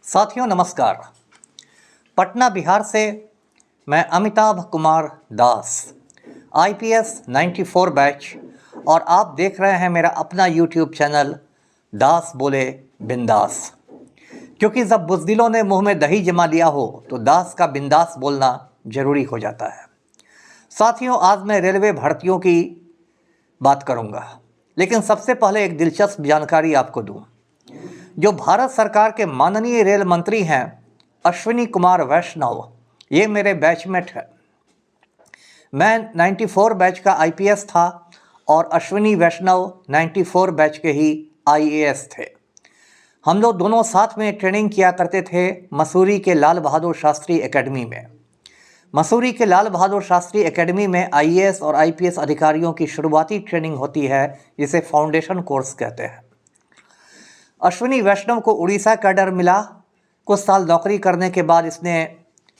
साथियों नमस्कार। पटना बिहार से मैं अमिताभ कुमार दास, IPS 94 बैच, और आप देख रहे हैं मेरा अपना YouTube चैनल दास बोले बिंदास। क्योंकि जब बुज़दिलों ने मुंह में दही जमा लिया हो तो दास का बिंदास बोलना ज़रूरी हो जाता है। साथियों, आज मैं रेलवे भर्तियों की बात करूंगा, लेकिन सबसे पहले एक दिलचस्प जानकारी आपको दूं। जो भारत सरकार के माननीय रेल मंत्री हैं अश्विनी कुमार वैष्णव, ये मेरे बैचमेट है। मैं 94 बैच का IPS था और अश्विनी वैष्णव 94 बैच के ही IAS थे। हम लोग दोनों साथ में ट्रेनिंग किया करते थे मसूरी के लाल बहादुर शास्त्री एकेडमी में। मसूरी के लाल बहादुर शास्त्री एकेडमी में IAS और IPS अधिकारियों की शुरुआती ट्रेनिंग होती है, जिसे फाउंडेशन कोर्स कहते हैं। अश्विनी वैष्णव को उड़ीसा कैडर मिला। कुछ साल नौकरी करने के बाद इसने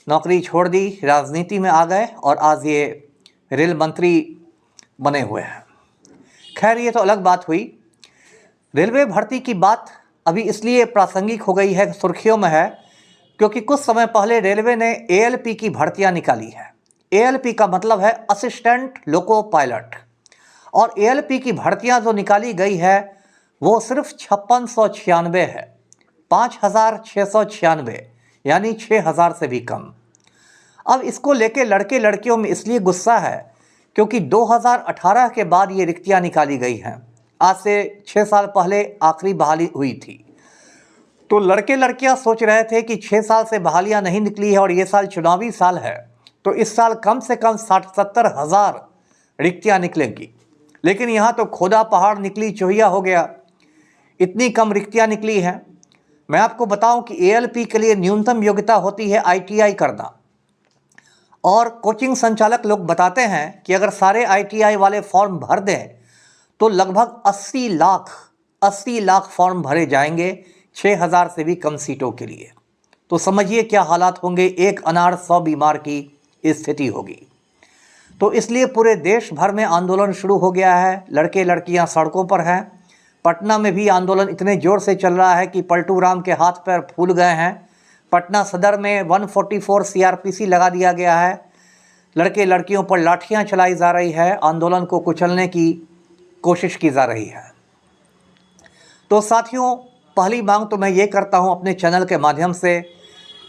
नौकरी छोड़ दी, राजनीति में आ गए और आज ये रेल मंत्री बने हुए हैं। खैर, ये तो अलग बात हुई। रेलवे भर्ती की बात अभी इसलिए प्रासंगिक हो गई है, सुर्खियों में है, क्योंकि कुछ समय पहले रेलवे ने ALP की भर्तियां निकाली है। ALP का मतलब है असिस्टेंट लोको पायलट, और ALP की भर्तियां जो निकाली गई है वो सिर्फ 5696 है, 5696, यानी 6000 से भी कम। अब इसको लेके लड़के लड़कियों में इसलिए गुस्सा है क्योंकि 2018 के बाद ये रिक्तियां निकाली गई हैं। आज से 6 साल पहले आखिरी बहाली हुई थी। तो लड़के लड़कियां सोच रहे थे कि 6 साल से बहालियां नहीं निकली है और ये साल चुनावी साल है, तो इस साल कम से कम 60-70 हज़ार रिक्तियां निकलेंगी। लेकिन यहाँ तो खोदा पहाड़ निकली चोहिया हो गया, इतनी कम रिक्तियां निकली हैं। मैं आपको बताऊं कि ALP के लिए न्यूनतम योग्यता होती है ITI करना, और कोचिंग संचालक लोग बताते हैं कि अगर सारे ITI वाले फॉर्म भर दें तो लगभग 80 लाख फॉर्म भरे जाएंगे 6000 से भी कम सीटों के लिए। तो समझिए क्या हालात होंगे, एक अनार 100 बीमार की स्थिति होगी। तो इसलिए पूरे देश भर में आंदोलन शुरू हो गया है, लड़के लड़कियां सड़कों पर हैं। पटना में भी आंदोलन इतने ज़ोर से चल रहा है कि पलटू राम के हाथ पैर फूल गए हैं। पटना सदर में 144 CRPC लगा दिया गया है। लड़के लड़कियों पर लाठियां चलाई जा रही है, आंदोलन को कुचलने की कोशिश की जा रही है। तो साथियों, पहली मांग तो मैं ये करता हूं अपने चैनल के माध्यम से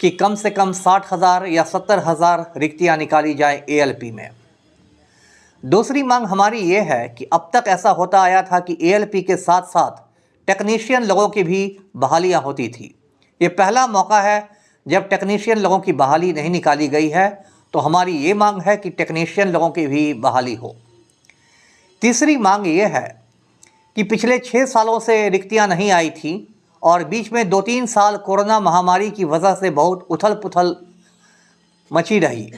कि कम से कम 60,000 या 70,000 रिक्तियां निकाली जाए ALP में। दूसरी मांग हमारी ये है कि अब तक ऐसा होता आया था कि ALP के साथ साथ टेक्नीशियन लोगों की भी बहालियां होती थी। ये पहला मौका है जब टेक्नीशियन लोगों की बहाली नहीं निकाली गई है, तो हमारी ये मांग है कि टेक्नीशियन लोगों की भी बहाली हो। तीसरी मांग ये है कि पिछले 6 सालों से रिक्तियां नहीं आई थी और बीच में 2-3 साल कोरोना महामारी की वजह से बहुत उथल पुथल मची रही,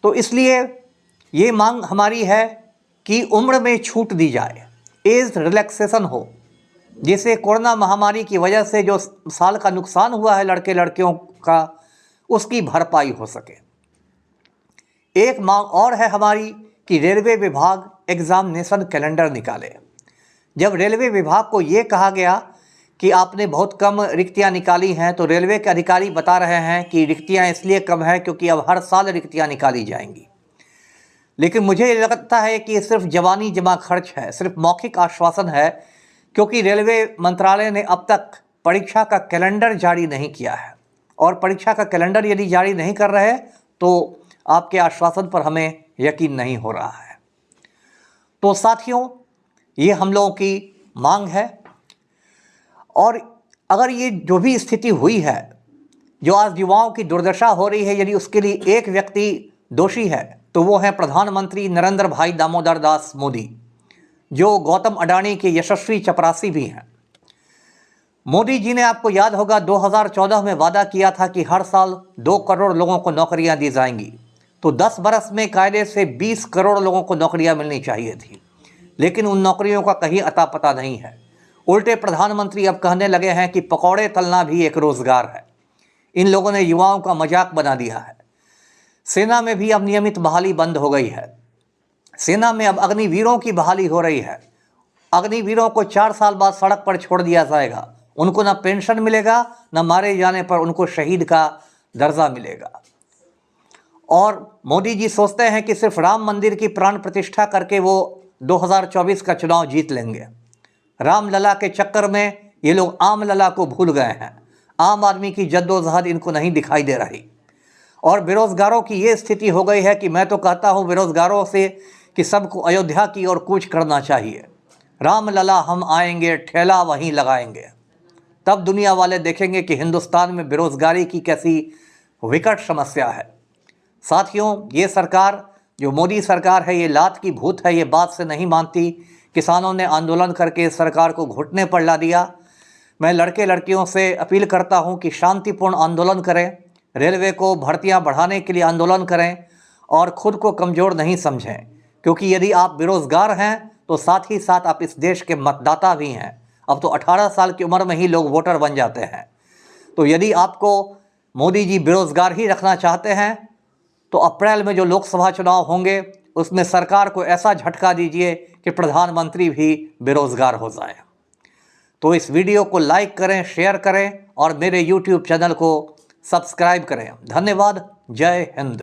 तो इसलिए ये मांग हमारी है कि उम्र में छूट दी जाए, एज रिलैक्सेशन हो, जिससे कोरोना महामारी की वजह से जो साल का नुकसान हुआ है लड़के लड़कियों का, उसकी भरपाई हो सके। एक मांग और है हमारी कि रेलवे विभाग एग्जामिनेशन कैलेंडर निकाले। जब रेलवे विभाग को ये कहा गया कि आपने बहुत कम रिक्तियां निकाली हैं, तो रेलवे के अधिकारी बता रहे हैं कि रिक्तियां इसलिए कम है क्योंकि अब हर साल रिक्तियां निकाली जाएंगी। लेकिन मुझे ये लगता है कि ये सिर्फ जवानी जमा खर्च है, सिर्फ मौखिक आश्वासन है, क्योंकि रेलवे मंत्रालय ने अब तक परीक्षा का कैलेंडर जारी नहीं किया है, और परीक्षा का कैलेंडर यदि जारी नहीं कर रहे तो आपके आश्वासन पर हमें यकीन नहीं हो रहा है। तो साथियों, ये हम लोगों की मांग है। और अगर ये जो भी स्थिति हुई है, जो आज युवाओं की दुर्दशा हो रही है, यदि उसके लिए एक व्यक्ति दोषी है तो वो है प्रधानमंत्री नरेंद्र भाई दामोदर दास मोदी, जो गौतम अडानी के यशस्वी चपरासी भी हैं। मोदी जी ने, आपको याद होगा, 2014 में वादा किया था कि हर साल 2 करोड़ लोगों को नौकरियां दी जाएंगी। तो 10 बरस में कायदे से 20 करोड़ लोगों को नौकरियां मिलनी चाहिए थी, लेकिन उन नौकरियों का कहीं अता पता नहीं है। उल्टे प्रधानमंत्री अब कहने लगे हैं कि पकौड़े तलना भी एक रोजगार है। इन लोगों ने युवाओं का मजाक बना दिया है। सेना में भी अब नियमित बहाली बंद हो गई है। सेना में अब अग्निवीरों की बहाली हो रही है। अग्निवीरों को 4 साल बाद सड़क पर छोड़ दिया जाएगा, उनको ना पेंशन मिलेगा, ना मारे जाने पर उनको शहीद का दर्जा मिलेगा। और मोदी जी सोचते हैं कि सिर्फ राम मंदिर की प्राण प्रतिष्ठा करके वो 2024 का चुनाव जीत लेंगे। रामलला के चक्कर में ये लोग आम लला को भूल गए हैं। आम आदमी की जद्दोजहद इनको नहीं दिखाई दे रही। और बेरोजगारों की ये स्थिति हो गई है कि मैं तो कहता हूँ बेरोजगारों से कि सबको अयोध्या की ओर कूच करना चाहिए। रामलला हम आएंगे, ठेला वहीं लगाएंगे। तब दुनिया वाले देखेंगे कि हिंदुस्तान में बेरोजगारी की कैसी विकट समस्या है। साथियों, ये सरकार जो मोदी सरकार है ये लात की भूत है, ये बात से नहीं मानती। किसानों ने आंदोलन करके सरकार को घुटने पर ला दिया। मैं लड़के लड़कियों से अपील करता हूं कि शांतिपूर्ण आंदोलन करें, रेलवे को भर्तियां बढ़ाने के लिए आंदोलन करें और खुद को कमज़ोर नहीं समझें, क्योंकि यदि आप बेरोज़गार हैं तो साथ ही साथ आप इस देश के मतदाता भी हैं। अब तो 18 साल की उम्र में ही लोग वोटर बन जाते हैं। तो यदि आपको मोदी जी बेरोज़गार ही रखना चाहते हैं तो अप्रैल में जो लोकसभा चुनाव होंगे उसमें सरकार को ऐसा झटका दीजिए कि प्रधानमंत्री भी बेरोज़गार हो जाए। तो इस वीडियो को लाइक करें, शेयर करें और मेरे YouTube चैनल को सब्सक्राइब करें। धन्यवाद। जय हिंद।